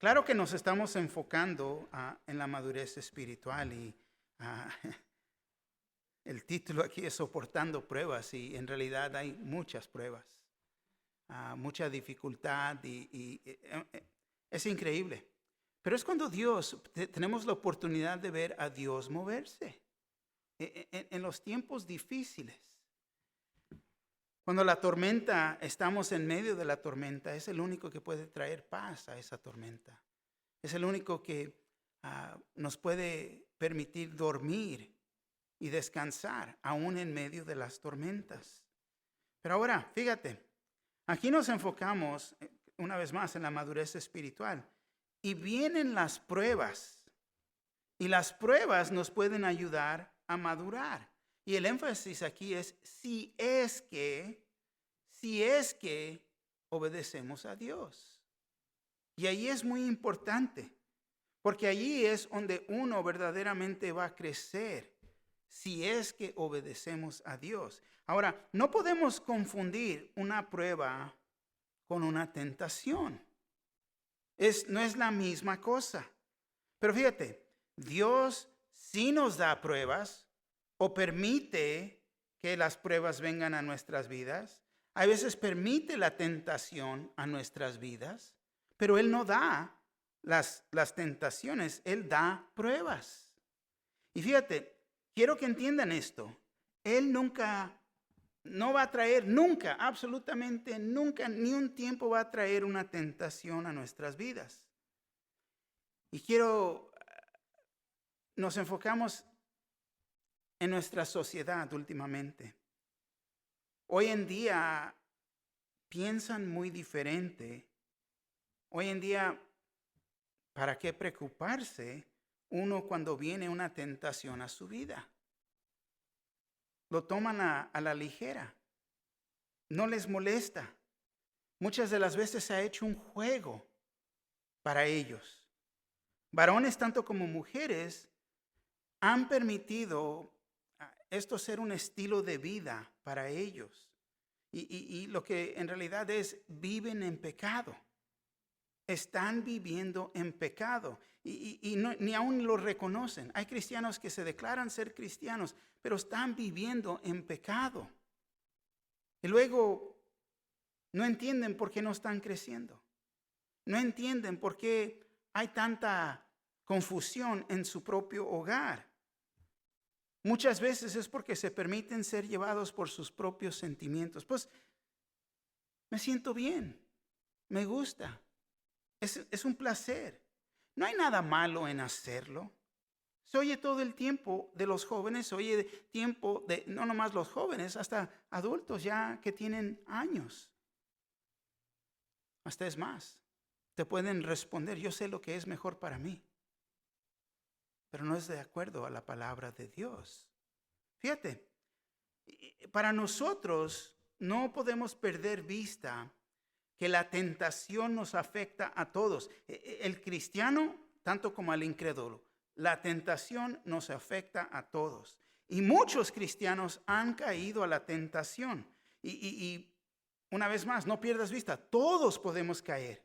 Claro que nos estamos enfocando en la madurez espiritual y ah, el título aquí es Soportando Pruebas y en realidad hay muchas pruebas, mucha dificultad y es increíble. Pero es cuando tenemos la oportunidad de ver a Dios moverse en los tiempos difíciles. Cuando la tormenta, estamos en medio de la tormenta, es el único que puede traer paz a esa tormenta. Es el único que nos puede permitir dormir y descansar aún en medio de las tormentas. Pero ahora, fíjate, aquí nos enfocamos una vez más en la madurez espiritual y vienen las pruebas y las pruebas nos pueden ayudar a madurar. Y el énfasis aquí es si es que obedecemos a Dios. Y ahí es muy importante, porque allí es donde uno verdaderamente va a crecer, si es que obedecemos a Dios. Ahora, no podemos confundir una prueba con una tentación. No es la misma cosa. Pero fíjate, Dios sí nos da pruebas o permite que las pruebas vengan a nuestras vidas. A veces permite la tentación a nuestras vidas, pero Él no da las tentaciones, Él da pruebas. Y fíjate, quiero que entiendan esto. Él no va a traer nunca, absolutamente nunca, ni un tiempo va a traer una tentación a nuestras vidas. Y nos enfocamos en nuestra sociedad últimamente. Hoy en día piensan muy diferente. Hoy en día, ¿para qué preocuparse uno cuando viene una tentación a su vida? Lo toman a la ligera. No les molesta. Muchas de las veces se ha hecho un juego para ellos. Varones tanto como mujeres han permitido esto ser un estilo de vida para ellos. Y lo que en realidad viven en pecado. Están viviendo en pecado y ni aún lo reconocen. Hay cristianos que se declaran ser cristianos, pero están viviendo en pecado. Y luego no entienden por qué no están creciendo. No entienden por qué hay tanta confusión en su propio hogar. Muchas veces es porque se permiten ser llevados por sus propios sentimientos. Pues me siento bien, me gusta. Es un placer. No hay nada malo en hacerlo. Se oye todo el tiempo de los jóvenes, se oye tiempo de no nomás los jóvenes, hasta adultos ya que tienen años. Hasta es más, te pueden responder, yo sé lo que es mejor para mí, pero no es de acuerdo a la palabra de Dios. Fíjate, para nosotros no podemos perder vista que la tentación nos afecta a todos. El cristiano, tanto como al incrédulo, la tentación nos afecta a todos. Y muchos cristianos han caído a la tentación. Y una vez más, no pierdas vista, todos podemos caer.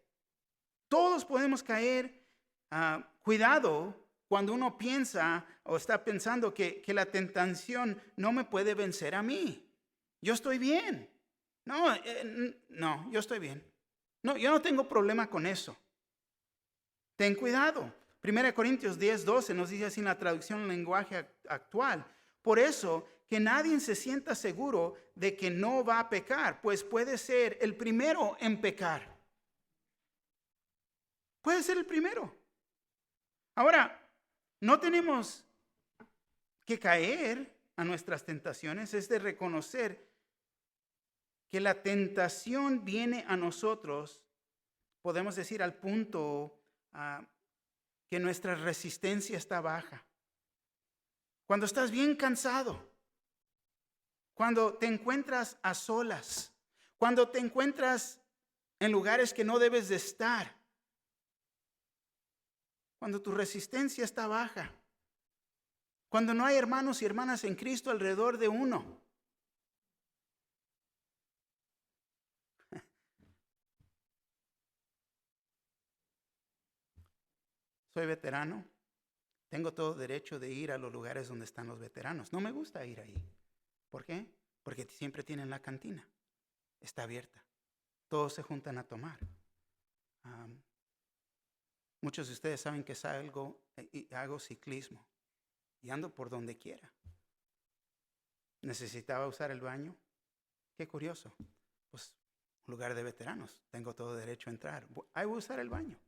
Todos podemos caer. Cuidado cuando uno piensa o está pensando que la tentación no me puede vencer a mí. Yo estoy bien. No, yo estoy bien. No, yo no tengo problema con eso. Ten cuidado. 1 Corintios 10:12 nos dice así en la traducción en lenguaje actual. Por eso, que nadie se sienta seguro de que no va a pecar, pues puede ser el primero en pecar. Puede ser el primero. Ahora, no tenemos que caer a nuestras tentaciones, es de reconocer que la tentación viene a nosotros, podemos decir al punto que nuestra resistencia está baja. Cuando estás bien cansado, cuando te encuentras a solas, cuando te encuentras en lugares que no debes de estar, cuando tu resistencia está baja, cuando no hay hermanos y hermanas en Cristo alrededor de uno. soy veterano, tengo todo derecho de ir a los lugares donde están los veteranos. No me gusta ir ahí. ¿Por qué? Porque siempre tienen la cantina. Está abierta. Todos se juntan a tomar. Muchos de ustedes saben que salgo y hago ciclismo. Y ando por donde quiera. ¿Necesitaba usar el baño? Qué curioso. Pues, un lugar de veteranos. Tengo todo derecho a entrar. Ahí voy a usar el baño.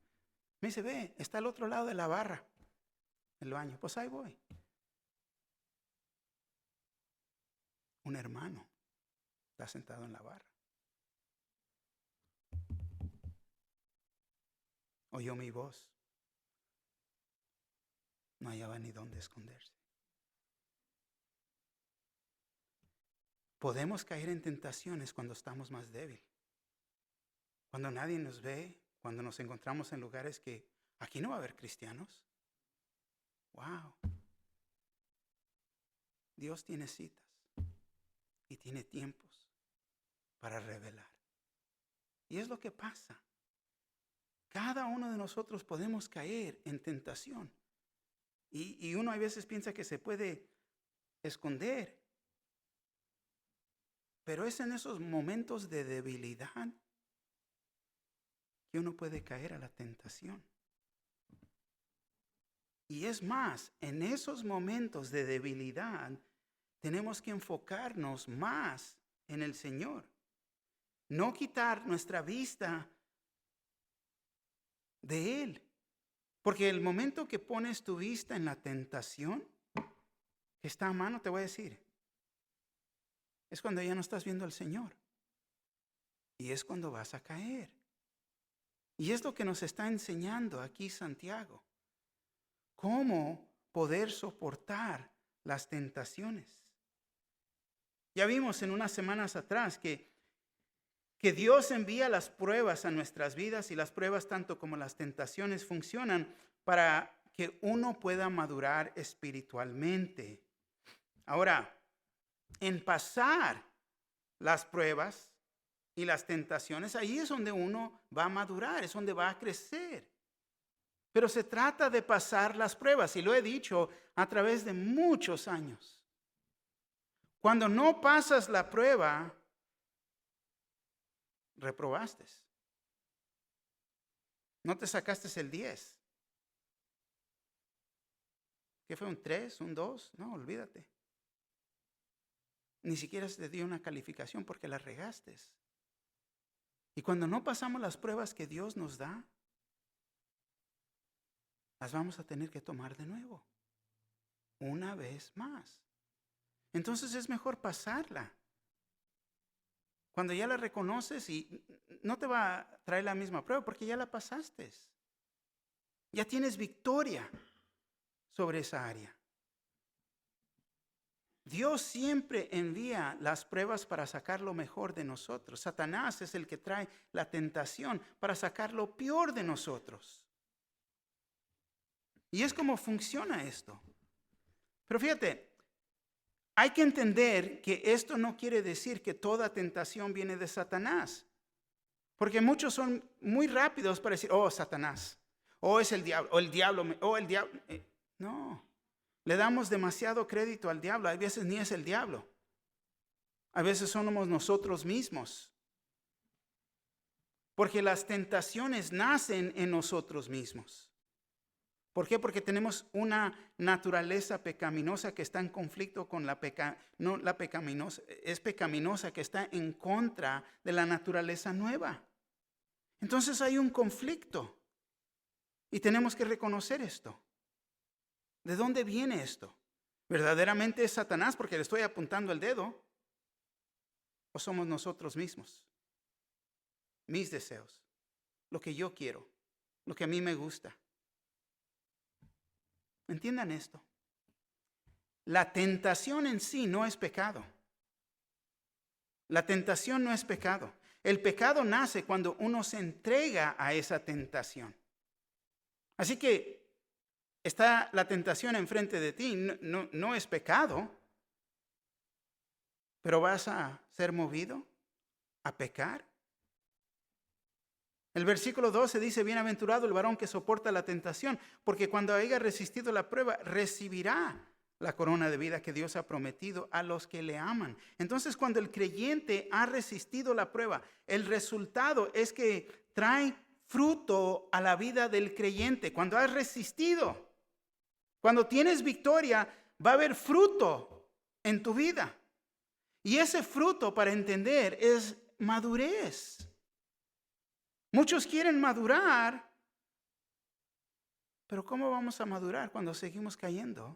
Me dice, ve, está al otro lado de la barra. El baño. Pues ahí voy. Un hermano está sentado en la barra. Oyó mi voz. No hallaba ni dónde esconderse. Podemos caer en tentaciones cuando estamos más débiles. Cuando nadie nos ve, cuando nos encontramos en lugares que aquí no va a haber cristianos. Wow. Dios tiene citas y tiene tiempos para revelar. Y es lo que pasa. Cada uno de nosotros podemos caer en tentación. Y uno a veces piensa que se puede esconder. Pero es en esos momentos de debilidad que uno puede caer a la tentación. Y es más, en esos momentos de debilidad tenemos que enfocarnos más en el Señor. No quitar nuestra vista de Él. Porque el momento que pones tu vista en la tentación que está a mano, te voy a decir, es cuando ya no estás viendo al Señor. Y es cuando vas a caer. Y es lo que nos está enseñando aquí Santiago. Cómo poder soportar las tentaciones. Ya vimos en unas semanas atrás que Dios envía las pruebas a nuestras vidas y las pruebas tanto como las tentaciones funcionan para que uno pueda madurar espiritualmente. Ahora, en pasar las pruebas y las tentaciones, ahí es donde uno va a madurar, es donde va a crecer. Pero se trata de pasar las pruebas, y lo he dicho a través de muchos años. Cuando no pasas la prueba, reprobaste. No te sacaste el 10. ¿Qué fue? ¿Un 3? ¿Un 2? No, olvídate. Ni siquiera se te dio una calificación porque la regaste. Y cuando no pasamos las pruebas que Dios nos da, las vamos a tener que tomar de nuevo. Una vez más. Entonces es mejor pasarla. Cuando ya la reconoces y no te va a traer la misma prueba porque ya la pasaste. Ya tienes victoria sobre esa área. Dios siempre envía las pruebas para sacar lo mejor de nosotros. Satanás es el que trae la tentación para sacar lo peor de nosotros. Y es como funciona esto. Pero fíjate, hay que entender que esto no quiere decir que toda tentación viene de Satanás. Porque muchos son muy rápidos para decir, oh, Satanás, oh, es el diablo, o el diablo, oh, el diablo. No, le damos demasiado crédito al diablo. A veces ni es el diablo. A veces somos nosotros mismos. Porque las tentaciones nacen en nosotros mismos. ¿Por qué? Porque tenemos una naturaleza pecaminosa que está en conflicto con es pecaminosa que está en contra de la naturaleza nueva. Entonces hay un conflicto y tenemos que reconocer esto. ¿De dónde viene esto? ¿Verdaderamente es Satanás porque le estoy apuntando el dedo? ¿O somos nosotros mismos? Mis deseos, lo que yo quiero, lo que a mí me gusta. Entiendan esto. La tentación en sí no es pecado. La tentación no es pecado. El pecado nace cuando uno se entrega a esa tentación. Así que está la tentación enfrente de ti, no es pecado, pero vas a ser movido a pecar. El versículo 12 dice, bienaventurado el varón que soporta la tentación, porque cuando haya resistido la prueba, recibirá la corona de vida que Dios ha prometido a los que le aman. Entonces, cuando el creyente ha resistido la prueba, el resultado es que trae fruto a la vida del creyente. Cuando has resistido, cuando tienes victoria, va a haber fruto en tu vida. Y ese fruto, para entender, es madurez. Muchos quieren madurar, pero ¿cómo vamos a madurar cuando seguimos cayendo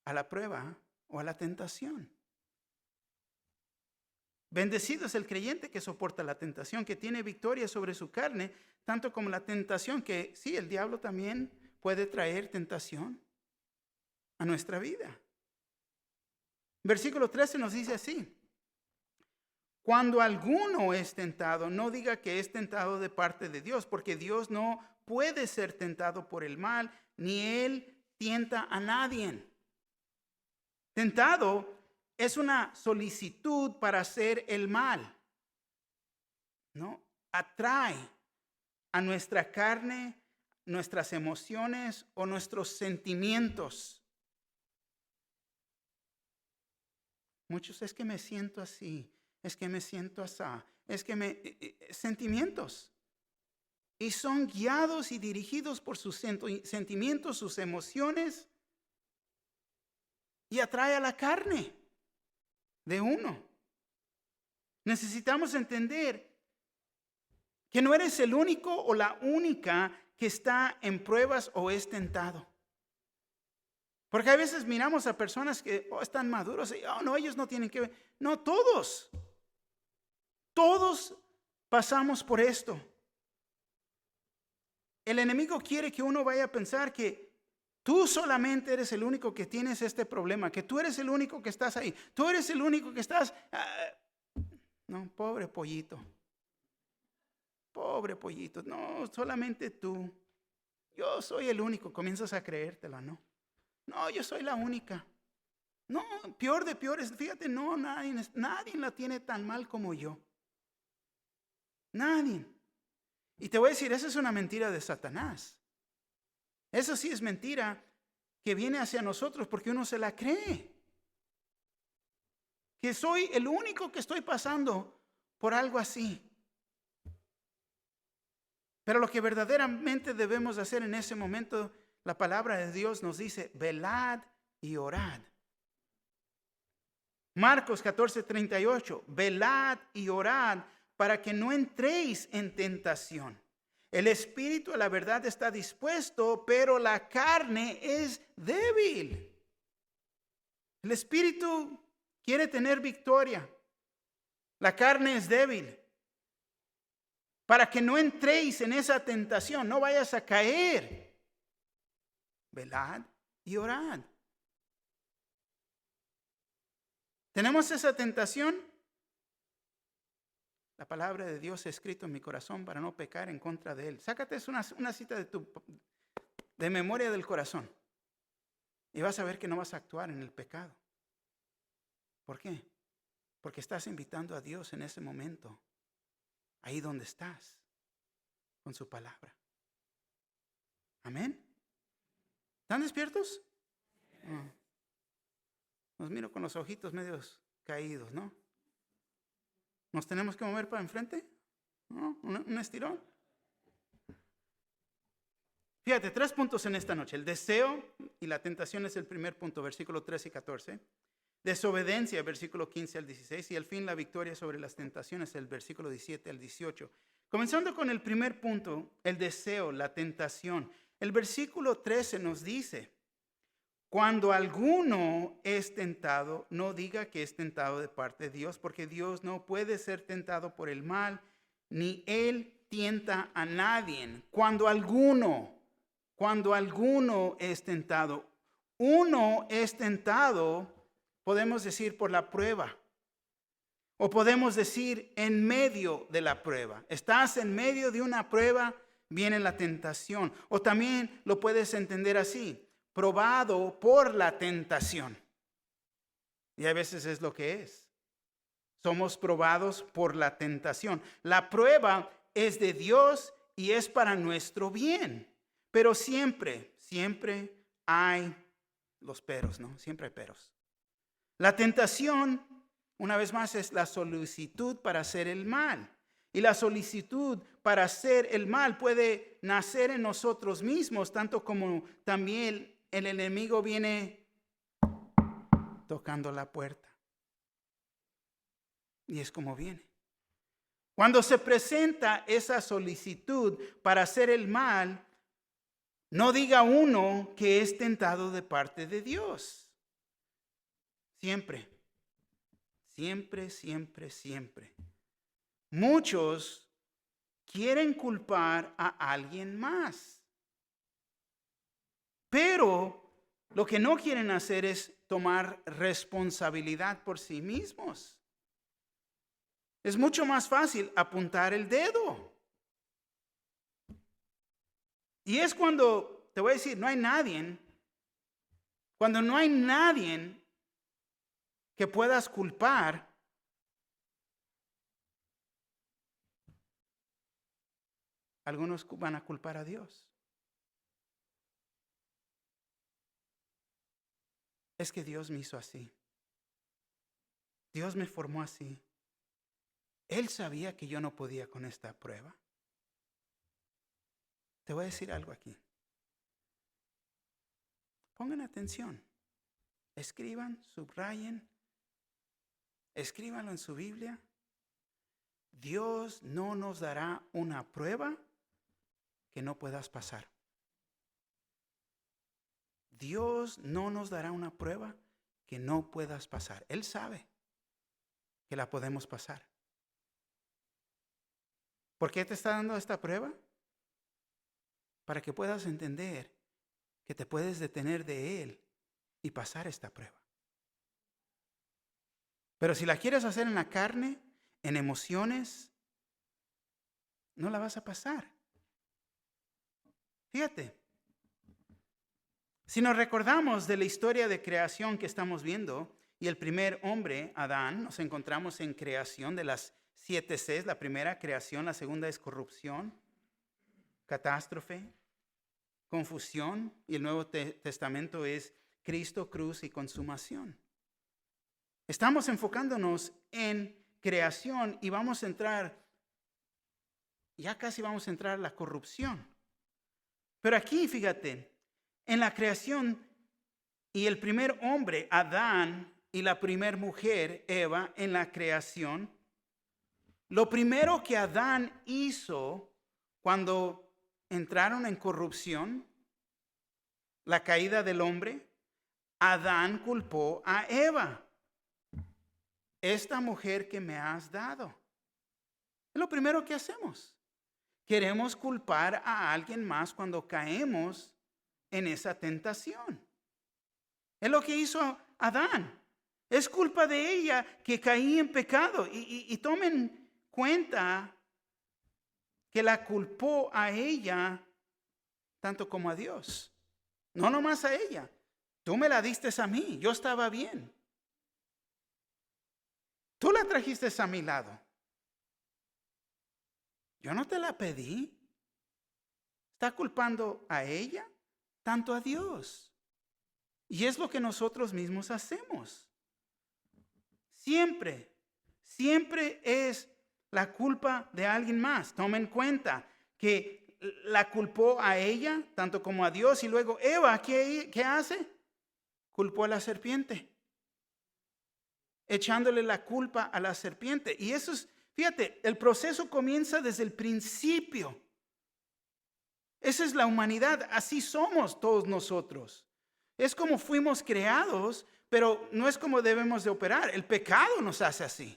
a la prueba o a la tentación? Bendecido es el creyente que soporta la tentación, que tiene victoria sobre su carne, tanto como la tentación, que sí, el diablo también puede traer tentación a nuestra vida. Versículo 13 nos dice así: cuando alguno es tentado, no diga que es tentado de parte de Dios, porque Dios no puede ser tentado por el mal, ni Él tienta a nadie. Tentado es una solicitud para hacer el mal, ¿no? Atrae a nuestra carne, nuestras emociones o nuestros sentimientos. Muchos, es que me siento así. Es que me siento así, sentimientos. Y son guiados y dirigidos por sus sentimientos, sus emociones. Y atrae a la carne de uno. Necesitamos entender que no eres el único o la única que está en pruebas o es tentado. Porque a veces miramos a personas que están maduros y no, ellos no tienen que ver. No, todos pasamos por esto. El enemigo quiere que uno vaya a pensar que tú solamente eres el único que tienes este problema, que tú eres el único que estás ahí, tú eres el único que estás... No, pobre pollito, no, solamente tú. Yo soy el único, comienzas a creértela, ¿no? No, yo soy la única. No, peor de peores, fíjate, no, nadie la tiene tan mal como yo. Nadie. Y te voy a decir, esa es una mentira de Satanás. Eso sí es mentira que viene hacia nosotros porque uno se la cree. Que soy el único que estoy pasando por algo así. Pero lo que verdaderamente debemos hacer en ese momento, la palabra de Dios nos dice, velad y orad. Marcos 14:38, velad y orad para que no entréis en tentación. El espíritu a la verdad está dispuesto, pero la carne es débil. El espíritu quiere tener victoria. La carne es débil. Para que no entréis en esa tentación, no vayas a caer. Velad y orad. ¿Tenemos esa tentación? La palabra de Dios ha escrito en mi corazón para no pecar en contra de Él. Sácate una cita de memoria del corazón y vas a ver que no vas a actuar en el pecado. ¿Por qué? Porque estás invitando a Dios en ese momento, ahí donde estás, con su palabra. Amén. ¿Están despiertos? Los miro con los ojitos medios caídos, ¿no? ¿Nos tenemos que mover para enfrente? ¿No? ¿Un estirón? Fíjate, 3 puntos en esta noche. El deseo y la tentación es el primer punto, versículo 13 y 14. Desobediencia, versículo 15 al 16. Y al fin la victoria sobre las tentaciones, el versículo 17 al 18. Comenzando con el primer punto, el deseo, la tentación. El versículo 13 nos dice, cuando alguno es tentado, no diga que es tentado de parte de Dios, porque Dios no puede ser tentado por el mal, ni Él tienta a nadie. Cuando alguno es tentado, uno es tentado, podemos decir por la prueba, o podemos decir en medio de la prueba. Estás en medio de una prueba, viene la tentación. O también lo puedes entender así, probado por la tentación. Y a veces es lo que es. Somos probados por la tentación. La prueba es de Dios y es para nuestro bien. Pero siempre hay los peros, ¿no? Siempre hay peros. La tentación, una vez más, es la solicitud para hacer el mal. Y la solicitud para hacer el mal puede nacer en nosotros mismos, tanto como también el enemigo viene tocando la puerta. Y es como viene. Cuando se presenta esa solicitud para hacer el mal, no diga uno que es tentado de parte de Dios. Siempre. Muchos quieren culpar a alguien más. Pero lo que no quieren hacer es tomar responsabilidad por sí mismos. Es mucho más fácil apuntar el dedo. Y es cuando, te voy a decir, cuando no hay nadie que puedas culpar, algunos van a culpar a Dios. Es que Dios me hizo así. Dios me formó así. Él sabía que yo no podía con esta prueba. Te voy a decir algo aquí. Pongan atención. Escriban, subrayen, escríbanlo en su Biblia. Dios no nos dará una prueba que no puedas pasar. Dios no nos dará una prueba que no puedas pasar. Él sabe que la podemos pasar. ¿Por qué te está dando esta prueba? Para que puedas entender que te puedes detener de Él y pasar esta prueba. Pero si la quieres hacer en la carne, en emociones, no la vas a pasar. Fíjate, si nos recordamos de la historia de creación que estamos viendo, y el primer hombre, Adán, nos encontramos en creación de las 7 Cs, la primera creación, la segunda es corrupción, catástrofe, confusión, y el Nuevo Testamento es Cristo, cruz y consumación. Estamos enfocándonos en creación y vamos a entrar, ya casi vamos a entrar a la corrupción. Pero aquí, fíjate, en la creación y el primer hombre, Adán, y la primer mujer, Eva, en la creación, lo primero que Adán hizo cuando entraron en corrupción, la caída del hombre, Adán culpó a Eva. Esta mujer que me has dado. Es lo primero que hacemos. Queremos culpar a alguien más cuando caemos en esa tentación. Es lo que hizo Adán. Es culpa de ella que caí en pecado. Y tomen cuenta que la culpó a ella tanto como a Dios. No nomás a ella. Tú me la diste a mí. Yo estaba bien. Tú la trajiste a mi lado. Yo no te la pedí. Está culpando a ella, tanto a Dios. Y es lo que nosotros mismos hacemos. Siempre es la culpa de alguien más. Tomen cuenta que la culpó a ella, tanto como a Dios. Y luego Eva, ¿qué hace? Culpó a la serpiente. Echándole la culpa a la serpiente. Y eso es, fíjate, el proceso comienza desde el principio. Esa es la humanidad, así somos todos nosotros. Es como fuimos creados, pero no es como debemos de operar. El pecado nos hace así.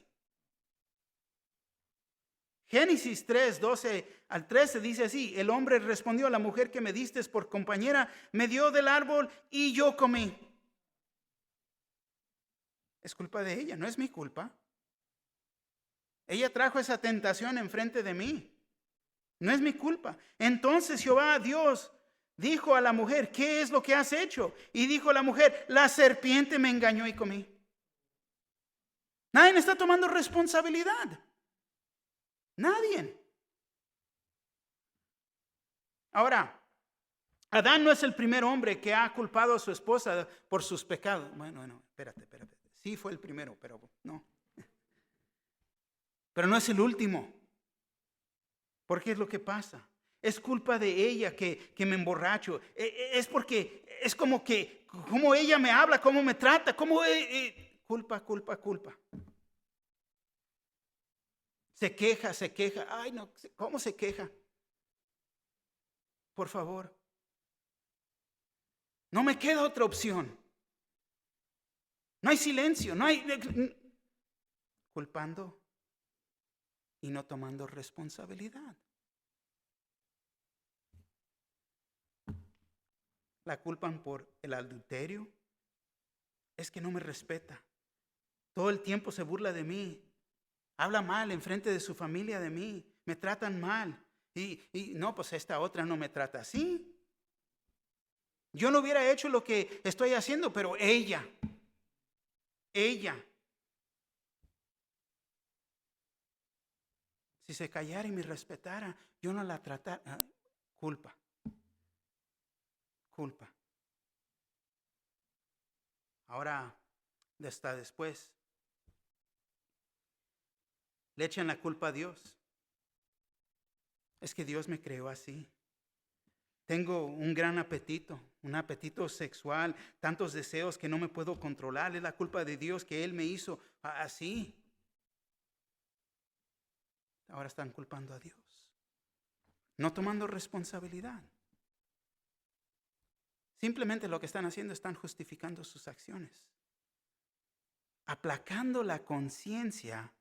Génesis 3, 12 al 13 dice así: el hombre respondió a la mujer que me diste por compañera, me dio del árbol y yo comí. Es culpa de ella, no es mi culpa. Ella trajo esa tentación enfrente de mí. No es mi culpa. Entonces Jehová Dios dijo a la mujer: ¿qué es lo que has hecho? Y dijo la mujer: la serpiente me engañó y comí. Nadie está tomando responsabilidad. Nadie. Ahora, Adán no es el primer hombre que ha culpado a su esposa por sus pecados. Bueno, espérate. Sí fue el primero, pero no. Pero no es el último. Porque es lo que pasa. Es culpa de ella que me emborracho. Es porque es como ella me habla, cómo me trata, culpa. Se queja. Ay, no, ¿cómo se queja? Por favor. No me queda otra opción. No hay silencio, no hay culpando y no tomando responsabilidad. La culpan por el adulterio. Es que no me respeta. Todo el tiempo se burla de mí. Habla mal enfrente de su familia de mí. Me tratan mal. Y no, pues esta otra no me trata así. Yo no hubiera hecho lo que estoy haciendo, pero ella. Si se callara y me respetara, yo no la tratara. Culpa. Ahora, hasta después, le echan la culpa a Dios. Es que Dios me creó así. Tengo un gran apetito, un apetito sexual, tantos deseos que no me puedo controlar. Es la culpa de Dios que Él me hizo así. Ahora están culpando a Dios, no tomando responsabilidad. Simplemente lo que están haciendo, están justificando sus acciones, aplacando la conciencia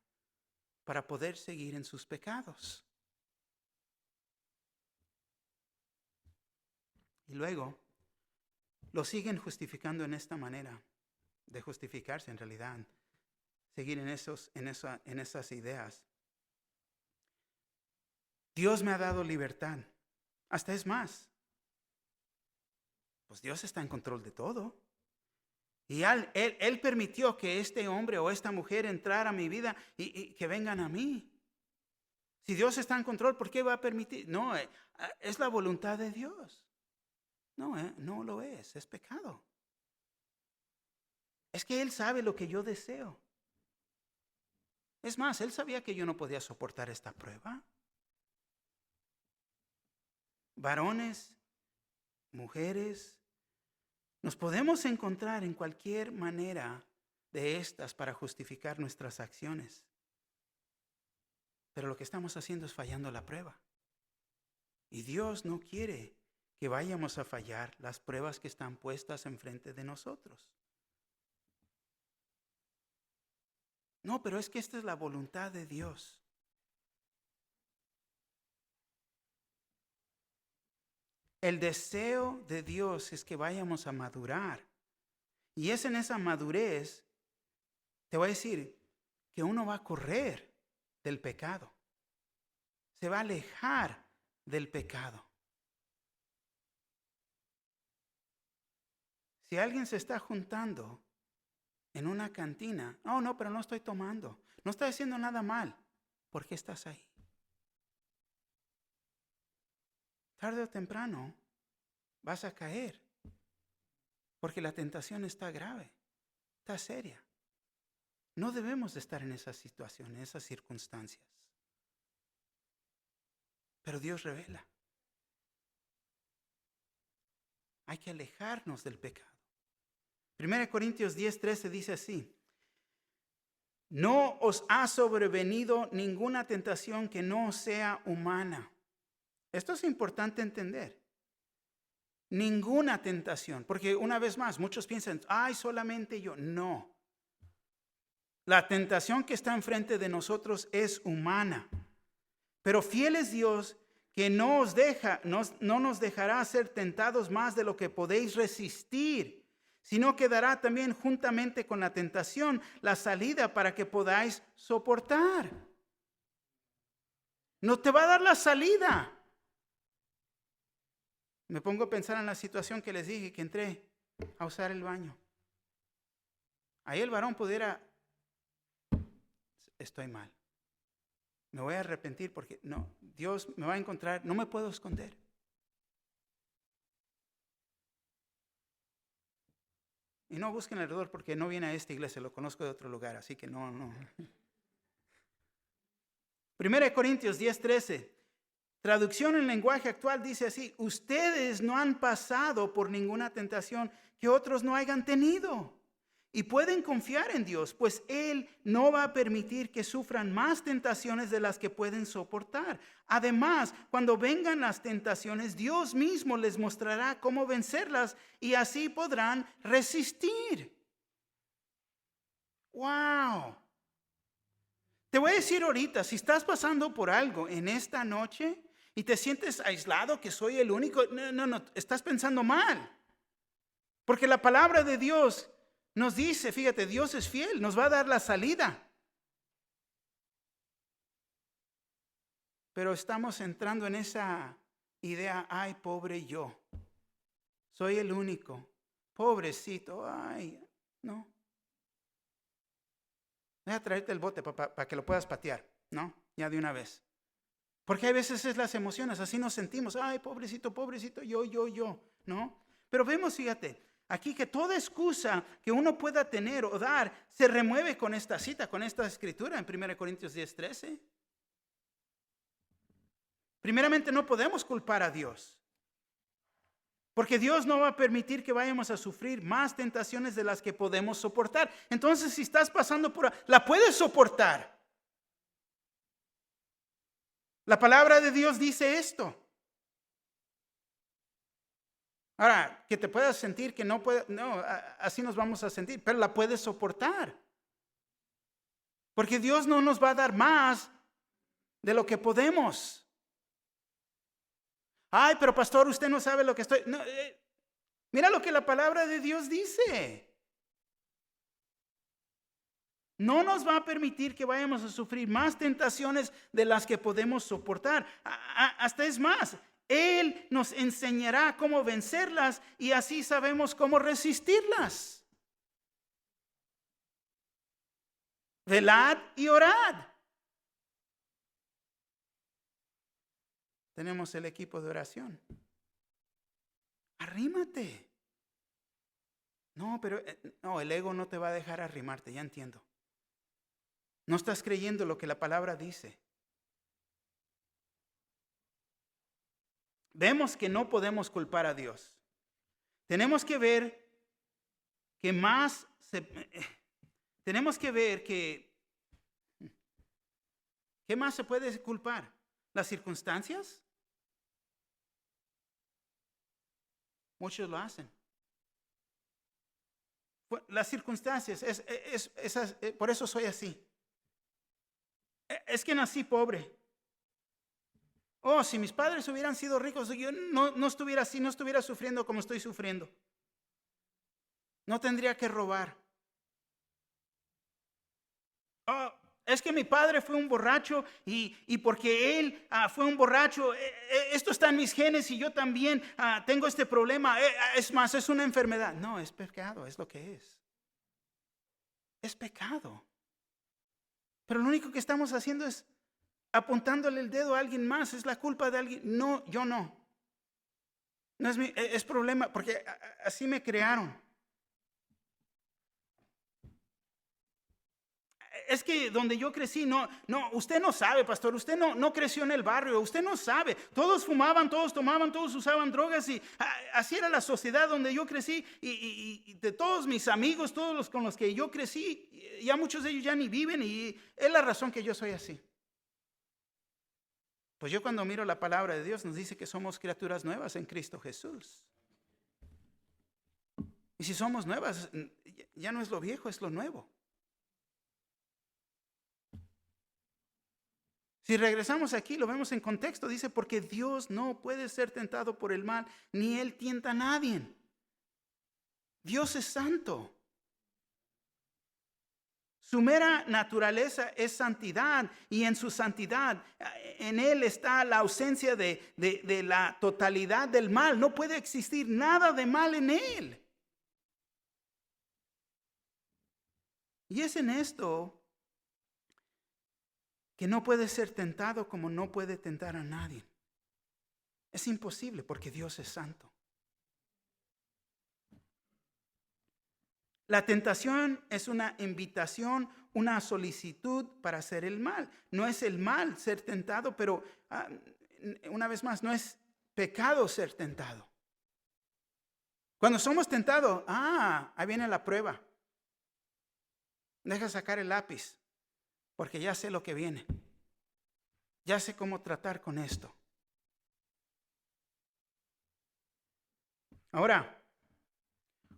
para poder seguir en sus pecados. Y luego lo siguen justificando en esta manera de justificarse en realidad, seguir en esas ideas. Dios me ha dado libertad. Hasta es más, pues Dios está en control de todo. Y él permitió que este hombre o esta mujer entrara a mi vida y que vengan a mí. Si Dios está en control, ¿por qué va a permitir? No, es la voluntad de Dios. No lo es pecado. Es que Él sabe lo que yo deseo. Es más, Él sabía que yo no podía soportar esta prueba. Varones, mujeres, nos podemos encontrar en cualquier manera de estas para justificar nuestras acciones. Pero lo que estamos haciendo es fallando la prueba. Y Dios no quiere que vayamos a fallar las pruebas que están puestas enfrente de nosotros. No, pero es que esta es la voluntad de Dios. El deseo de Dios es que vayamos a madurar. Y es en esa madurez, te voy a decir, que uno va a correr del pecado. Se va a alejar del pecado. Si alguien se está juntando en una cantina, no, pero no estoy tomando, no estoy haciendo nada mal, ¿por qué estás ahí? Tarde o temprano vas a caer, porque la tentación está grave, está seria. No debemos de estar en esa situación, en esas circunstancias. Pero Dios revela. Hay que alejarnos del pecado. 1 Corintios 10:13 dice así: no os ha sobrevenido ninguna tentación que no sea humana. Esto es importante entender. Ninguna tentación, porque una vez más, muchos piensan, solamente yo. No. La tentación que está enfrente de nosotros es humana. Pero fiel es Dios, que no nos dejará ser tentados más de lo que podéis resistir, sino que dará también juntamente con la tentación la salida para que podáis soportar. No te va a dar la salida. Me pongo a pensar en la situación que les dije, que entré a usar el baño. Ahí el varón pudiera, estoy mal. Me voy a arrepentir porque no, Dios me va a encontrar, no me puedo esconder. Y no busquen alrededor porque no viene a esta iglesia, lo conozco de otro lugar, así que no. 1 Corintios 10:13, traducción en lenguaje actual dice así: ustedes no han pasado por ninguna tentación que otros no hayan tenido. Y pueden confiar en Dios, pues Él no va a permitir que sufran más tentaciones de las que pueden soportar. Además, cuando vengan las tentaciones, Dios mismo les mostrará cómo vencerlas y así podrán resistir. ¡Wow! Te voy a decir ahorita, si estás pasando por algo en esta noche y te sientes aislado, que soy el único, no, estás pensando mal. Porque la palabra de Dios nos dice, fíjate, Dios es fiel, nos va a dar la salida. Pero estamos entrando en esa idea, ay, pobre yo, soy el único, pobrecito, ay, no. Voy a traerte el bote para que lo puedas patear, ¿no? Ya de una vez. Porque hay veces es las emociones, así nos sentimos, ay, pobrecito, yo, ¿no? Pero vemos, fíjate, aquí que toda excusa que uno pueda tener o dar se remueve con esta cita, con esta escritura en 1 Corintios 10:13. Primeramente, no podemos culpar a Dios, porque Dios no va a permitir que vayamos a sufrir más tentaciones de las que podemos soportar. Entonces, si estás pasando por, la puedes soportar. La palabra de Dios dice esto. Ahora, que te puedas sentir que no puedes, no, así nos vamos a sentir, pero la puedes soportar. Porque Dios no nos va a dar más de lo que podemos. Ay, pero pastor, usted no sabe lo que estoy. No, mira lo que la palabra de Dios dice. No nos va a permitir que vayamos a sufrir más tentaciones de las que podemos soportar. Hasta es más, Él nos enseñará cómo vencerlas y así sabemos cómo resistirlas. Velad y orad. Tenemos el equipo de oración. Arrímate. No, pero no, el ego no te va a dejar arrimarte, ya entiendo. No estás creyendo lo que la palabra dice. Vemos que no podemos culpar a Dios. Tenemos que ver que ¿qué más se puede culpar? ¿Las circunstancias? Muchos lo hacen. Las circunstancias, por eso soy así. Es que nací pobre. Oh, si mis padres hubieran sido ricos, yo no estuviera así, no estuviera sufriendo como estoy sufriendo. No tendría que robar. Oh, es que mi padre fue un borracho y porque él fue un borracho, esto está en mis genes y yo también tengo este problema. Es más, es una enfermedad. No, es pecado, es lo que es. Es pecado. Pero lo único que estamos haciendo es apuntándole el dedo a alguien más. Es la culpa de alguien. No, yo no. No es problema, porque así me crearon. Es que donde yo crecí, no, usted no sabe, pastor, usted no creció en el barrio, usted no sabe. Todos fumaban, todos tomaban, todos usaban drogas y así era la sociedad donde yo crecí y de todos mis amigos, todos los con los que yo crecí, ya muchos de ellos ya ni viven y es la razón que yo soy así. Pues yo cuando miro la palabra de Dios nos dice que somos criaturas nuevas en Cristo Jesús. Y si somos nuevas, ya no es lo viejo, es lo nuevo. Si regresamos aquí, lo vemos en contexto, dice, porque Dios no puede ser tentado por el mal, ni Él tienta a nadie. Dios es santo. Su mera naturaleza es santidad y en su santidad, en Él está la ausencia de la totalidad del mal. No puede existir nada de mal en Él. Y es en esto que no puede ser tentado como no puede tentar a nadie. Es imposible porque Dios es santo. La tentación es una invitación, una solicitud para hacer el mal. No es el mal ser tentado, pero una vez más, no es pecado ser tentado. Cuando somos tentados, ahí viene la prueba. Deja sacar el lápiz, porque ya sé lo que viene. Ya sé cómo tratar con esto. Ahora,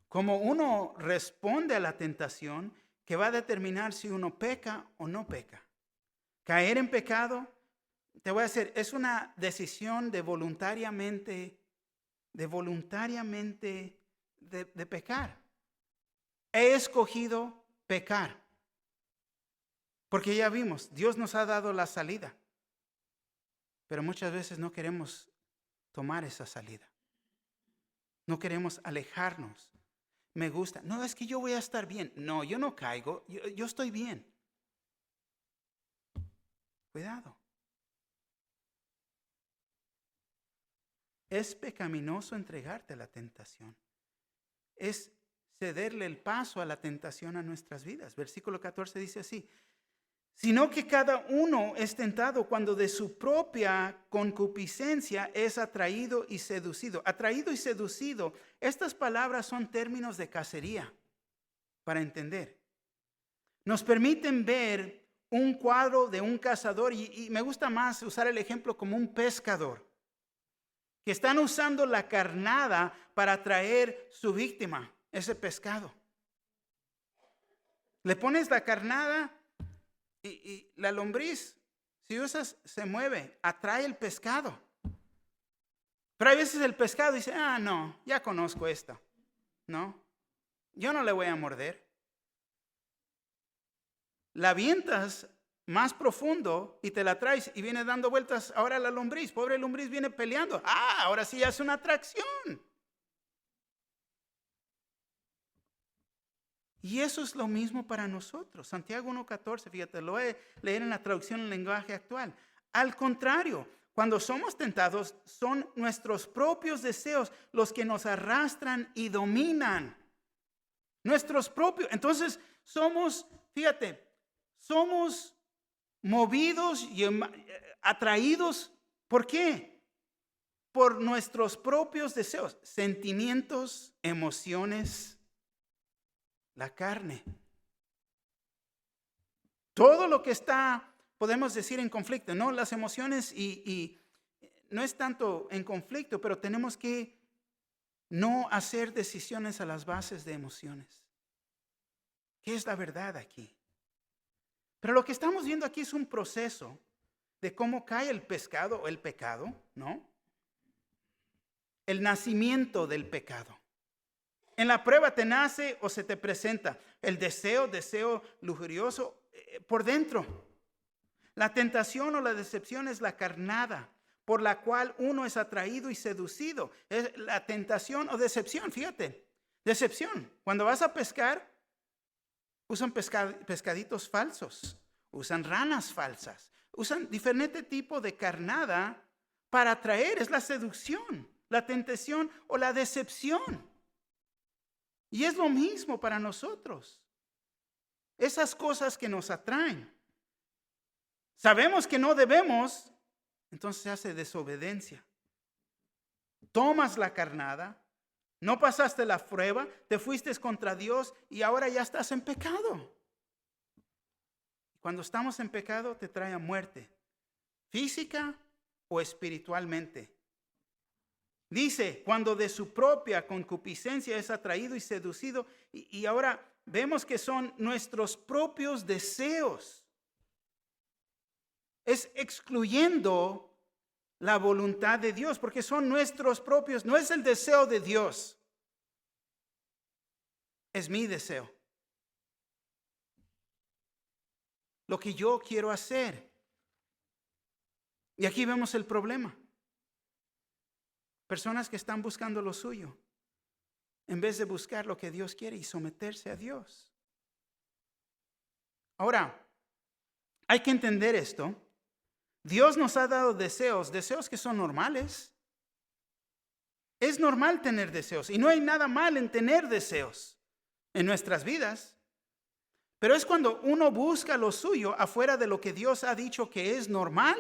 como uno responde a la tentación, que va a determinar si uno peca o no peca. Caer en pecado, te voy a decir, es una decisión de voluntariamente pecar. He escogido pecar. Porque ya vimos, Dios nos ha dado la salida. Pero muchas veces no queremos tomar esa salida. No queremos alejarnos. Me gusta. No, es que yo voy a estar bien. No, yo no caigo. Yo estoy bien. Cuidado. Es pecaminoso entregarte a la tentación. Es cederle el paso a la tentación a nuestras vidas. Versículo 14 dice así: sino que cada uno es tentado cuando de su propia concupiscencia es atraído y seducido. Atraído y seducido, estas palabras son términos de cacería, para entender. Nos permiten ver un cuadro de un cazador, y me gusta más usar el ejemplo como un pescador, que están usando la carnada para atraer su víctima, ese pescado. Le pones la carnada y la lombriz, si usas, se mueve, atrae el pescado. Pero hay veces el pescado dice, no, ya conozco esta. No, yo no le voy a morder. La avientas más profundo y te la traes y viene dando vueltas ahora la lombriz. Pobre lombriz viene peleando. Ahora sí ya es una atracción. Y eso es lo mismo para nosotros. Santiago 1:14, fíjate, lo voy a leer en la traducción en lenguaje actual. Al contrario, cuando somos tentados, son nuestros propios deseos los que nos arrastran y dominan. Nuestros propios. Entonces, somos movidos y atraídos. ¿Por qué? Por nuestros propios deseos, sentimientos, emociones, la carne. Todo lo que está, podemos decir, en conflicto, ¿no? Las emociones y no es tanto en conflicto, pero tenemos que no hacer decisiones a las bases de emociones. ¿Qué es la verdad aquí? Pero lo que estamos viendo aquí es un proceso de cómo cae el pescado o el pecado, ¿no? El nacimiento del pecado. En la prueba te nace o se te presenta el deseo lujurioso por dentro. La tentación o la decepción es la carnada por la cual uno es atraído y seducido. Es la tentación o decepción, fíjate. Decepción. Cuando vas a pescar, usan pescaditos falsos, usan ranas falsas, usan diferente tipo de carnada para atraer. Es la seducción, la tentación o la decepción. Y es lo mismo para nosotros. Esas cosas que nos atraen. Sabemos que no debemos, entonces se hace desobediencia. Tomas la carnada, no pasaste la prueba, te fuiste contra Dios y ahora ya estás en pecado. Cuando estamos en pecado te trae a muerte, física o espiritualmente. Dice, cuando de su propia concupiscencia es atraído y seducido, y ahora vemos que son nuestros propios deseos. Es excluyendo la voluntad de Dios, porque son nuestros propios, no es el deseo de Dios, es mi deseo. Lo que yo quiero hacer. Y aquí vemos el problema. Personas que están buscando lo suyo, en vez de buscar lo que Dios quiere y someterse a Dios. Ahora, hay que entender esto. Dios nos ha dado deseos que son normales. Es normal tener deseos y no hay nada mal en tener deseos. en nuestras vidas. Pero es cuando uno busca lo suyo afuera de lo que Dios ha dicho que es normal,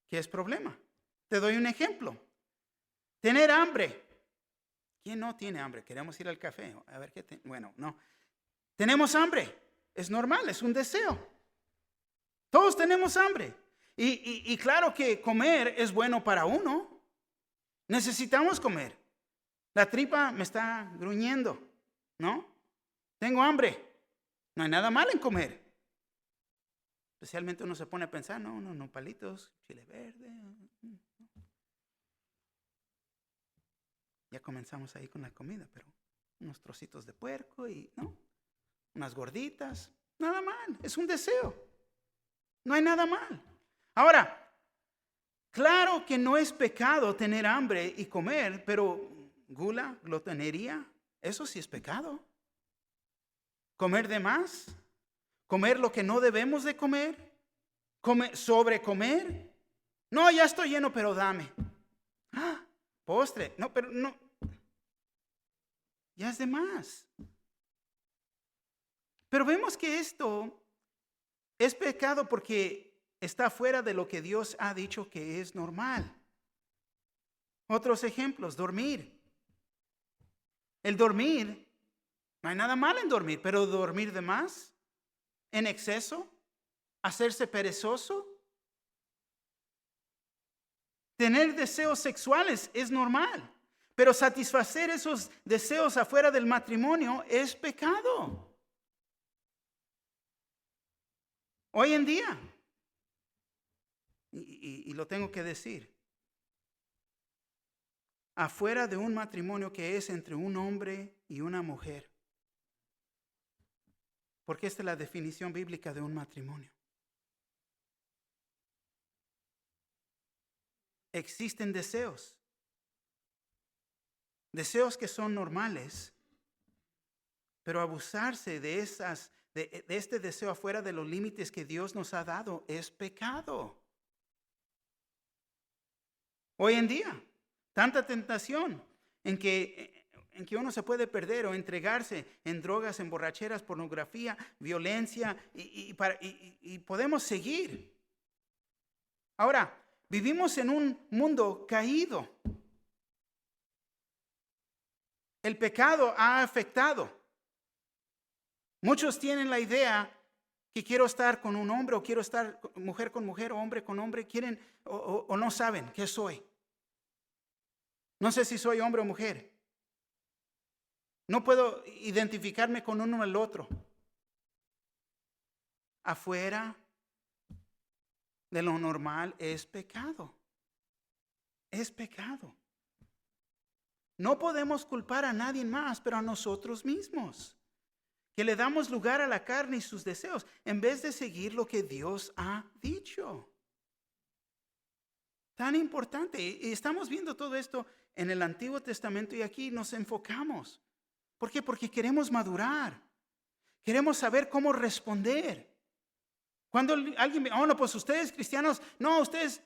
que es problema. Te doy un ejemplo. Tener hambre. ¿Quién no tiene hambre? Queremos ir al café. A ver qué. Bueno, no. Tenemos hambre. Es normal, es un deseo. Todos tenemos hambre. Y claro que comer es bueno para uno. Necesitamos comer. La tripa me está gruñendo, ¿no? Tengo hambre. No hay nada malo en comer. Especialmente uno se pone a pensar, no, palitos, chile verde. Ya comenzamos ahí con la comida, pero unos trocitos de puerco y, ¿no? Unas gorditas. Nada mal, es un deseo. No hay nada mal. Ahora, claro que no es pecado tener hambre y comer, pero gula, glotonería, eso sí es pecado. Comer de más, comer lo que no debemos de comer, sobrecomer. No, ya estoy lleno, pero dame. ¡Ah! Postre, no, pero no. Ya es de más. Pero vemos que esto es pecado porque está fuera de lo que Dios ha dicho que es normal. Otros ejemplos, dormir. El dormir, no hay nada malo en dormir, pero dormir de más, en exceso, hacerse perezoso. Tener deseos sexuales es normal, pero satisfacer esos deseos afuera del matrimonio es pecado. Hoy en día, y lo tengo que decir, afuera de un matrimonio que es entre un hombre y una mujer, porque esta es la definición bíblica de un matrimonio. Existen deseos que son normales, pero abusarse de este deseo afuera de los límites que Dios nos ha dado es pecado. Hoy en día, tanta tentación en que uno se puede perder o entregarse en drogas, en borracheras, pornografía, violencia y podemos seguir. Ahora, vivimos en un mundo caído. El pecado ha afectado. Muchos tienen la idea que quiero estar con un hombre o quiero estar mujer con mujer o hombre con hombre, quieren o no saben qué soy. No sé si soy hombre o mujer. No puedo identificarme con uno o el otro. Afuera de lo normal es pecado. Es pecado. No podemos culpar a nadie más, pero a nosotros mismos. Que le damos lugar a la carne y sus deseos en vez de seguir lo que Dios ha dicho. Tan importante. Y estamos viendo todo esto en el Antiguo Testamento y aquí nos enfocamos. ¿Por qué? Porque queremos madurar. Queremos saber cómo responder. Cuando alguien me, no, pues ustedes cristianos, no, ustedes,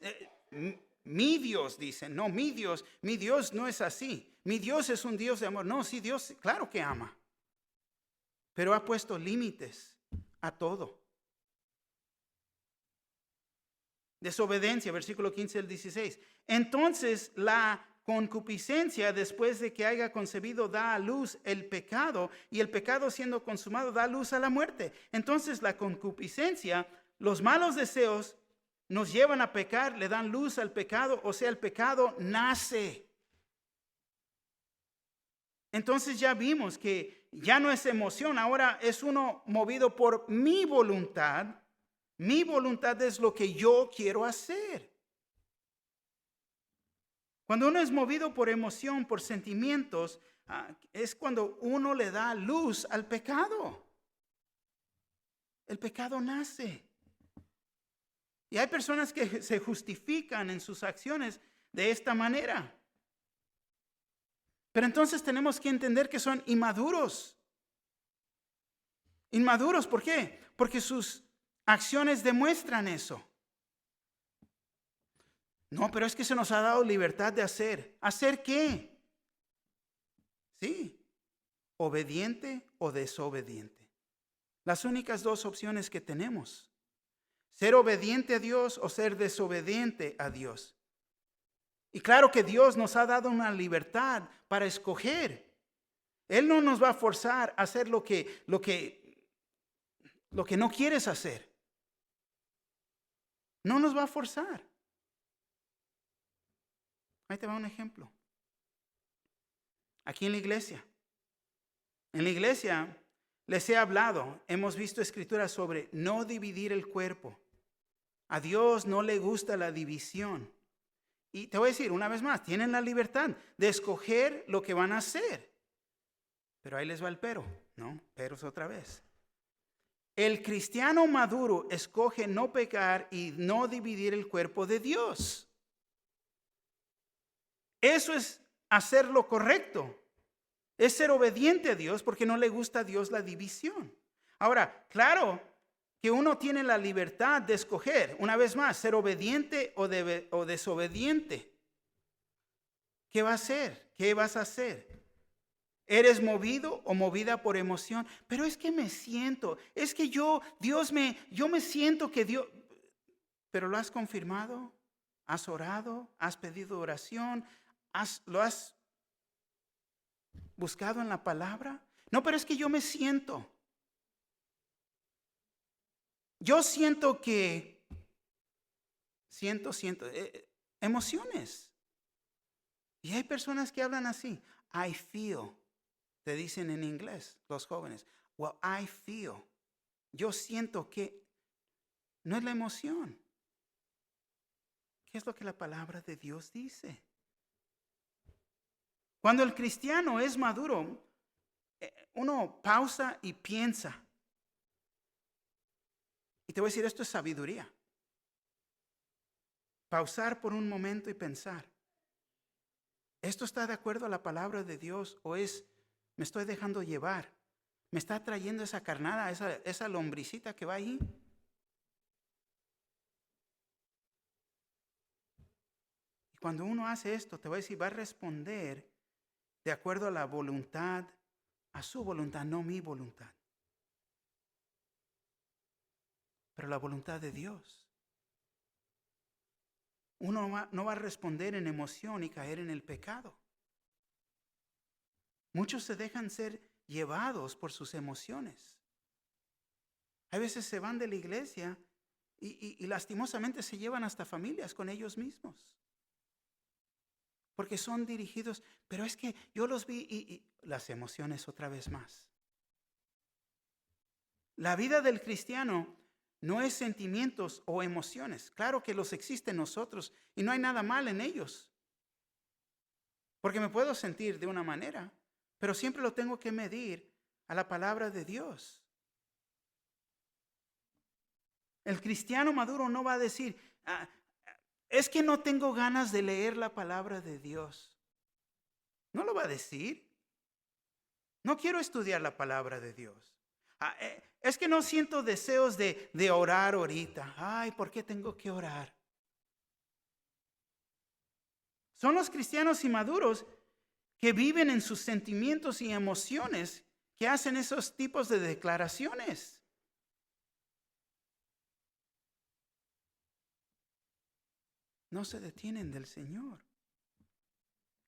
mi Dios, dicen, no, mi Dios no es así. Mi Dios es un Dios de amor. No, sí, Dios, claro que ama. Pero ha puesto límites a todo. Desobediencia, versículo 15 al 16. Entonces la concupiscencia, después de que haya concebido, da a luz el pecado, y el pecado siendo consumado da luz a la muerte. Entonces la concupiscencia, los malos deseos nos llevan a pecar, le dan luz al pecado, o sea, el pecado nace. Entonces ya vimos que ya no es emoción, ahora es uno movido por mi voluntad. Mi voluntad es lo que yo quiero hacer. Cuando uno es movido por emoción, por sentimientos, es cuando uno le da luz al pecado. El pecado nace. Y hay personas que se justifican en sus acciones de esta manera. Pero entonces tenemos que entender que son inmaduros. Inmaduros, ¿por qué? Porque sus acciones demuestran eso. No, pero es que se nos ha dado libertad de hacer. ¿Hacer qué? Sí. obediente o desobediente. Las únicas dos opciones que tenemos. Ser obediente a Dios o ser desobediente a Dios. Y claro que Dios nos ha dado una libertad para escoger. Él no nos va a forzar a hacer lo que no quieres hacer. No nos va a forzar. Ahí te va un ejemplo. Aquí en la iglesia. En la iglesia les he hablado, hemos visto escrituras sobre no dividir el cuerpo. A Dios no le gusta la división. Y te voy a decir una vez más, tienen la libertad de escoger lo que van a hacer. Pero ahí les va el pero, ¿no? Peros otra vez. El cristiano maduro escoge no pecar y no dividir el cuerpo de Dios. Eso es hacer lo correcto. Es ser obediente a Dios porque no le gusta a Dios la división. Ahora, claro que uno tiene la libertad de escoger, una vez más, ser obediente o desobediente. ¿Qué va a hacer? ¿Qué vas a hacer? ¿Eres movido o movida por emoción? Pero es que me siento, es que yo me siento que Dios... ¿Pero lo has confirmado? ¿Has orado? ¿Has pedido oración? ¿Lo has buscado en la palabra? No, pero es que yo me siento. Yo siento que... emociones. Y hay personas que hablan así. I feel. Te dicen en inglés los jóvenes. Well, I feel. Yo siento que... No es la emoción. ¿Qué es lo que la palabra de Dios dice? Cuando el cristiano es maduro, uno pausa y piensa. Y te voy a decir, esto es sabiduría. Pausar por un momento y pensar. ¿Esto está de acuerdo a la palabra de Dios o me estoy dejando llevar? ¿Me está trayendo esa carnada, esa lombricita que va ahí? Y cuando uno hace esto, te voy a decir, va a responder de acuerdo a la voluntad, a su voluntad, no mi voluntad. Pero la voluntad de Dios. Uno no va a responder en emoción y caer en el pecado. Muchos se dejan ser llevados por sus emociones. A veces se van de la iglesia y lastimosamente se llevan hasta familias con ellos mismos. Porque son dirigidos, pero es que yo los vi y las emociones otra vez más. La vida del cristiano no es sentimientos o emociones. Claro que los existen en nosotros y no hay nada mal en ellos. Porque me puedo sentir de una manera, pero siempre lo tengo que medir a la palabra de Dios. El cristiano maduro no va a decir, es que no tengo ganas de leer la palabra de Dios. No lo va a decir. No quiero estudiar la palabra de Dios. Es que no siento deseos de orar ahorita. Ay, ¿por qué tengo que orar? Son los cristianos inmaduros que viven en sus sentimientos y emociones que hacen esos tipos de declaraciones. No se detienen del Señor.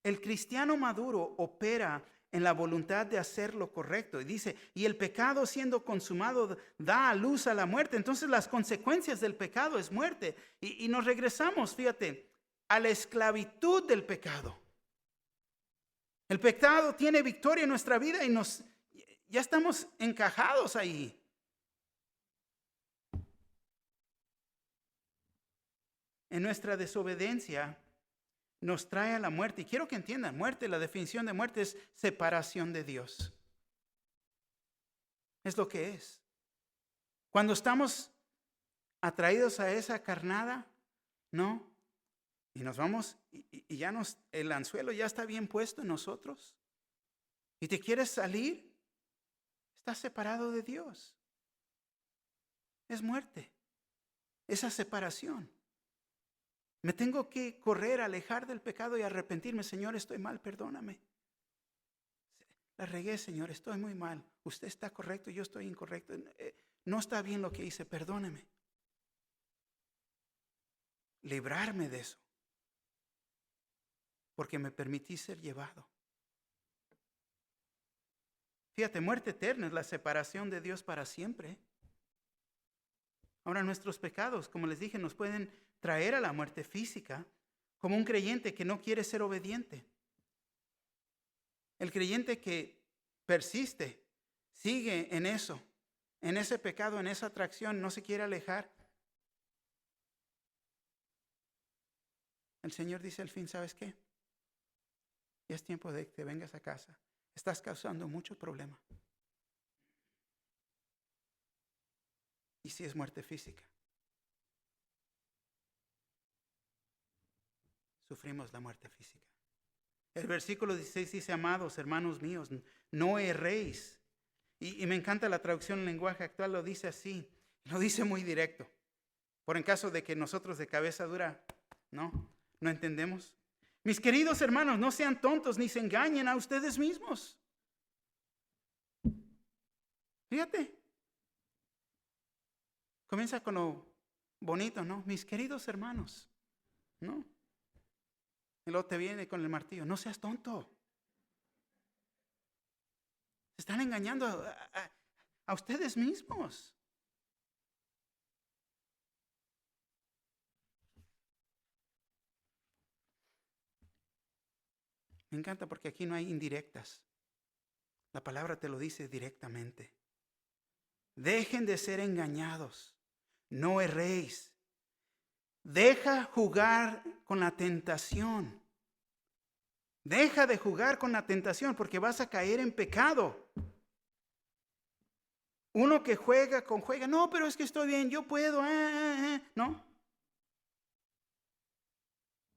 El cristiano maduro opera en la voluntad de hacer lo correcto. Y dice, y el pecado siendo consumado da a luz a la muerte. Entonces las consecuencias del pecado es muerte. Y nos regresamos, fíjate, a la esclavitud del pecado. El pecado tiene victoria en nuestra vida y ya estamos encajados ahí. En nuestra desobediencia nos trae a la muerte. Y quiero que entiendan, muerte, la definición de muerte es separación de Dios. Es lo que es. Cuando estamos atraídos a esa carnada, ¿no? Y nos vamos, y ya el anzuelo ya está bien puesto en nosotros. Y te quieres salir, estás separado de Dios. Es muerte. Esa separación. Me tengo que correr, alejar del pecado y arrepentirme. Señor, estoy mal, perdóname. La regué, Señor, estoy muy mal. Usted está correcto, yo estoy incorrecto. No está bien lo que hice, perdóneme. Librarme de eso. Porque me permití ser llevado. Fíjate, muerte eterna es la separación de Dios para siempre. Ahora nuestros pecados, como les dije, nos pueden traer a la muerte física, como un creyente que no quiere ser obediente. El creyente que persiste, sigue en eso, en ese pecado, en esa atracción, no se quiere alejar. El Señor dice al fin, ¿sabes qué? Ya es tiempo de que te vengas a casa. Estás causando mucho problema. Y si es muerte física. Sufrimos la muerte física. El versículo 16 dice, amados hermanos míos, no erréis. Y me encanta la traducción en lenguaje actual, lo dice así, lo dice muy directo. Por en caso de que nosotros de cabeza dura, no entendemos. Mis queridos hermanos, no sean tontos ni se engañen a ustedes mismos. Fíjate. Comienza con lo bonito, ¿no? Mis queridos hermanos, ¿no? Y luego te viene con el martillo. No seas tonto. Se están engañando a ustedes mismos. Me encanta porque aquí no hay indirectas. La palabra te lo dice directamente. Dejen de ser engañados. No erréis. Deja jugar con la tentación. Deja de jugar con la tentación porque vas a caer en pecado. Uno que juega, no, pero es que estoy bien, yo puedo, no.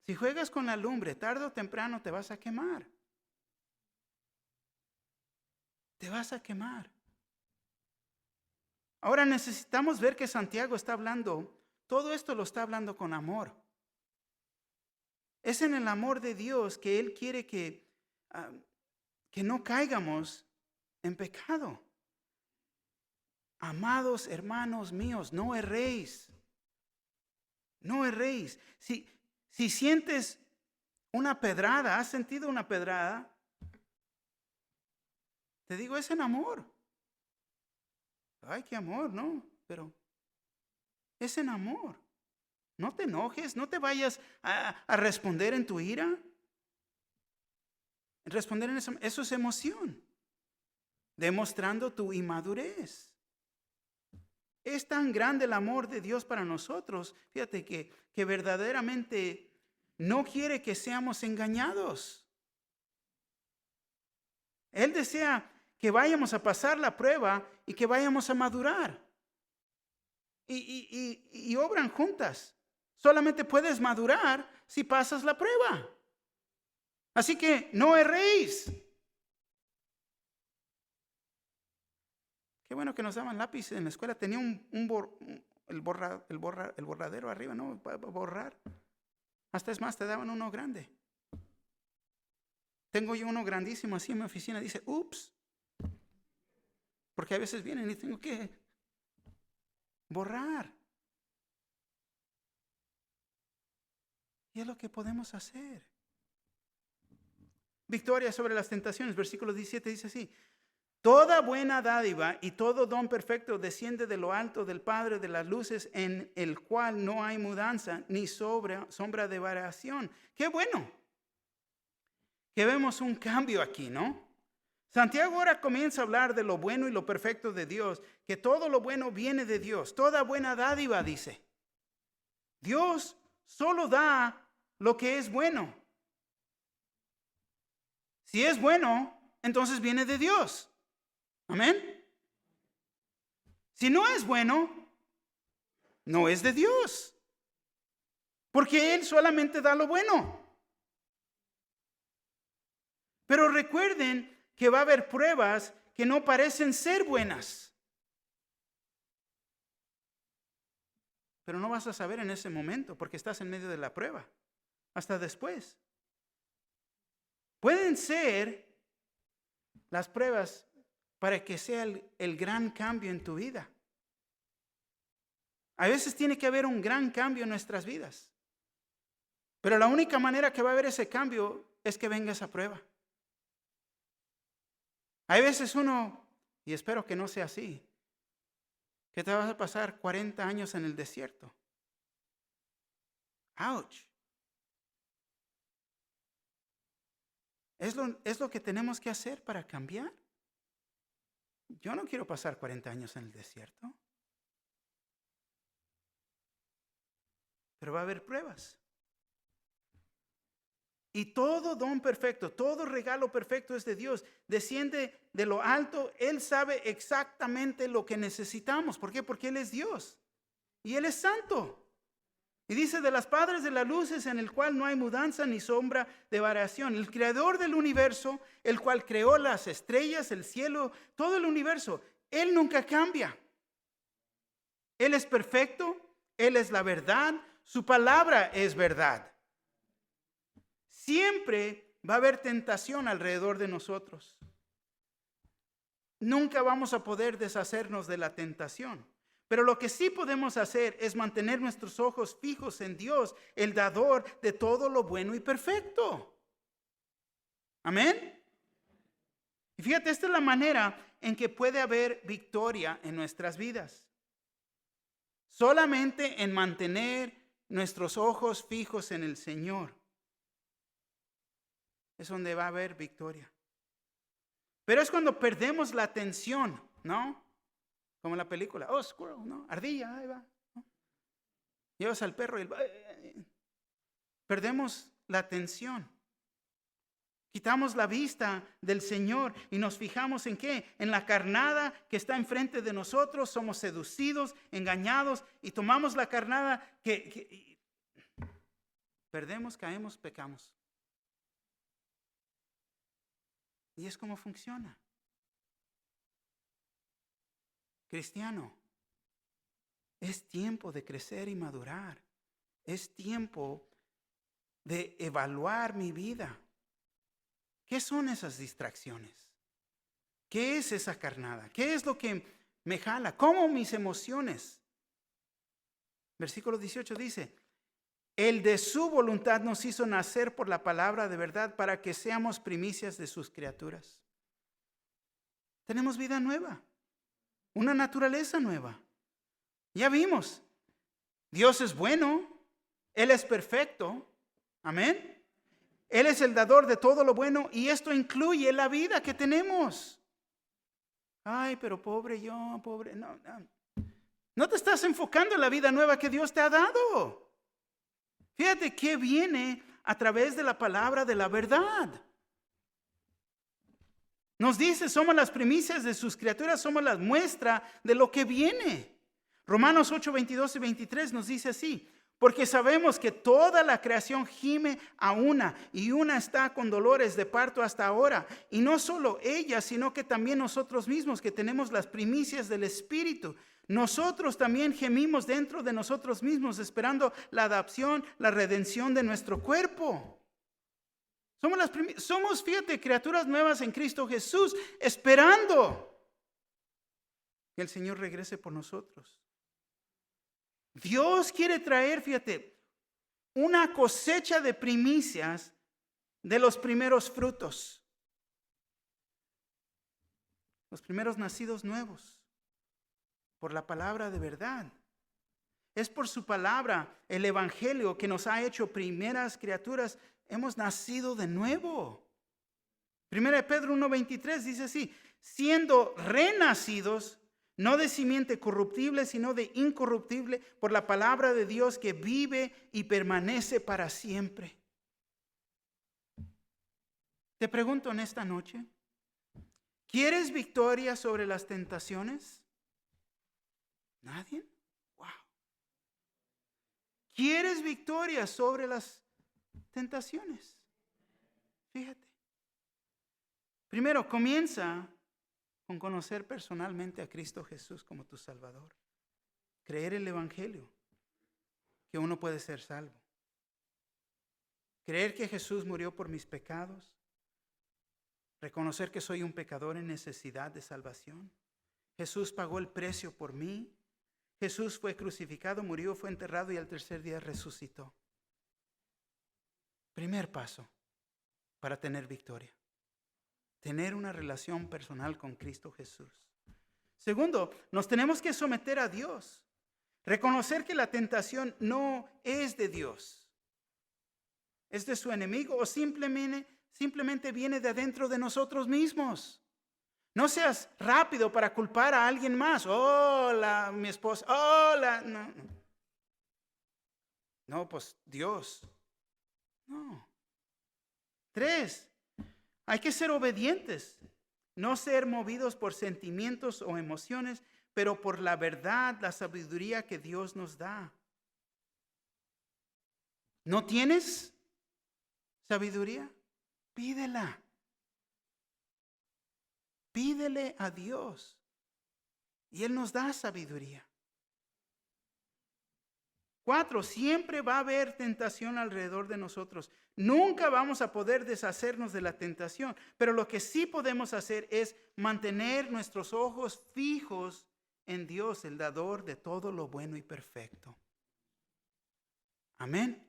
Si juegas con la lumbre, tarde o temprano te vas a quemar. Te vas a quemar. Ahora necesitamos ver que Santiago está hablando, todo esto lo está hablando con amor. Es en el amor de Dios que Él quiere que no caigamos en pecado. Amados hermanos míos, no erréis. No erréis. Si sientes una pedrada, ¿has sentido una pedrada? Te digo, es en amor. Ay, qué amor, ¿no? Pero es en amor. No te enojes, no te vayas a responder en tu ira. Responder en eso es emoción. Demostrando tu inmadurez. Es tan grande el amor de Dios para nosotros. Fíjate que verdaderamente no quiere que seamos engañados. Él desea que vayamos a pasar la prueba y que vayamos a madurar. Y obran juntas. Solamente puedes madurar si pasas la prueba. Así que no erréis. Qué bueno que nos daban lápiz en la escuela. Tenía el borradero arriba, ¿no? Para borrar. Hasta es más, te daban uno grande. Tengo yo uno grandísimo así en mi oficina. Dice, ups. Porque a veces vienen y tengo que borrar. Y es lo que podemos hacer. Victoria sobre las tentaciones. Versículo 17 dice así. Toda buena dádiva y todo don perfecto desciende de lo alto del Padre de las luces, en el cual no hay mudanza ni sombra de variación. ¡Qué bueno! Que vemos un cambio aquí, ¿no? Santiago ahora comienza a hablar de lo bueno y lo perfecto de Dios, que todo lo bueno viene de Dios. Toda buena dádiva, dice. Dios solo da lo que es bueno. Si es bueno, entonces viene de Dios. Amén. Si no es bueno, no es de Dios. Porque Él solamente da lo bueno. Pero recuerden que va a haber pruebas que no parecen ser buenas. Pero no vas a saber en ese momento porque estás en medio de la prueba. Hasta después. Pueden ser las pruebas para que sea el gran cambio en tu vida. A veces tiene que haber un gran cambio en nuestras vidas. Pero la única manera que va a haber ese cambio es que venga esa prueba. Hay veces uno, y espero que no sea así, que te vas a pasar 40 años en el desierto. ¡Auch! ¿Es lo que tenemos que hacer para cambiar? Yo no quiero pasar 40 años en el desierto. Pero va a haber pruebas. Y todo don perfecto, todo regalo perfecto es de Dios. Desciende de lo alto. Él sabe exactamente lo que necesitamos. ¿Por qué? Porque Él es Dios. Y Él es santo. Y dice, de las padres de las luces, en el cual no hay mudanza ni sombra de variación. El creador del universo, el cual creó las estrellas, el cielo, todo el universo. Él nunca cambia. Él es perfecto. Él es la verdad. Su palabra es verdad. Siempre va a haber tentación alrededor de nosotros. Nunca vamos a poder deshacernos de la tentación. Pero lo que sí podemos hacer es mantener nuestros ojos fijos en Dios, el dador de todo lo bueno y perfecto. Amén. Y fíjate, esta es la manera en que puede haber victoria en nuestras vidas. Solamente en mantener nuestros ojos fijos en el Señor es donde va a haber victoria. Pero es cuando perdemos la atención, ¿no? Como en la película, oh, squirrel, ¿no? Ardilla, ahí va, ¿no? Llevas al perro y perdemos la atención. Quitamos la vista del Señor y nos fijamos en ¿qué? En la carnada que está enfrente de nosotros. Somos seducidos, engañados y tomamos la carnada que perdemos, caemos, pecamos. Y es como funciona. Cristiano, es tiempo de crecer y madurar. Es tiempo de evaluar mi vida. ¿Qué son esas distracciones? ¿Qué es esa carnada? ¿Qué es lo que me jala? ¿Cómo mis emociones? Versículo 18 dice, el de su voluntad nos hizo nacer por la palabra de verdad para que seamos primicias de sus criaturas. Tenemos vida nueva, una naturaleza nueva. Ya vimos, Dios es bueno, Él es perfecto, amén. Él es el dador de todo lo bueno y esto incluye la vida que tenemos. Ay, pero pobre yo, pobre, no. No te estás enfocando en la vida nueva que Dios te ha dado. Fíjate que viene a través de la palabra de la verdad. Nos dice, somos las primicias de sus criaturas, somos la muestra de lo que viene. Romanos 8, 22 y 23 nos dice así, porque sabemos que toda la creación gime a una y una está con dolores de parto hasta ahora. Y no solo ella, sino que también nosotros mismos que tenemos las primicias del Espíritu. Nosotros también gemimos dentro de nosotros mismos esperando la adopción, la redención de nuestro cuerpo. Somos, fíjate, criaturas nuevas en Cristo Jesús, esperando que el Señor regrese por nosotros. Dios quiere traer, fíjate, una cosecha de primicias de los primeros frutos. Los primeros nacidos nuevos. Por la palabra de verdad. Es por su palabra, el evangelio, que nos ha hecho primeras criaturas. Hemos nacido de nuevo. 1 Pedro 1:23 dice así, siendo renacidos, no de simiente corruptible, sino de incorruptible, por la palabra de Dios que vive y permanece para siempre. Te pregunto en esta noche, ¿quieres victoria sobre las tentaciones? ¿Nadie? Wow. ¿Quieres victoria sobre las tentaciones? Fíjate. Primero, comienza con conocer personalmente a Cristo Jesús como tu Salvador. Creer el Evangelio, que uno puede ser salvo. Creer que Jesús murió por mis pecados, Reconocer que soy un pecador en necesidad de salvación. Jesús pagó el precio por mí. Jesús fue crucificado, murió, fue enterrado y al tercer día resucitó. Primer paso para tener victoria. Tener una relación personal con Cristo Jesús. Segundo, nos tenemos que someter a Dios. Reconocer que la tentación no es de Dios. Es de su enemigo o simplemente viene de adentro de nosotros mismos. No seas rápido para culpar a alguien más. Hola, mi esposa. Hola. No. No, pues Dios. No. 3, hay que ser obedientes. No ser movidos por sentimientos o emociones, pero por la verdad, la sabiduría que Dios nos da. ¿No tienes sabiduría? Pídela. Pídele a Dios y Él nos da sabiduría. 4, siempre va a haber tentación alrededor de nosotros. Nunca vamos a poder deshacernos de la tentación, pero lo que sí podemos hacer es mantener nuestros ojos fijos en Dios, el dador de todo lo bueno y perfecto. Amén.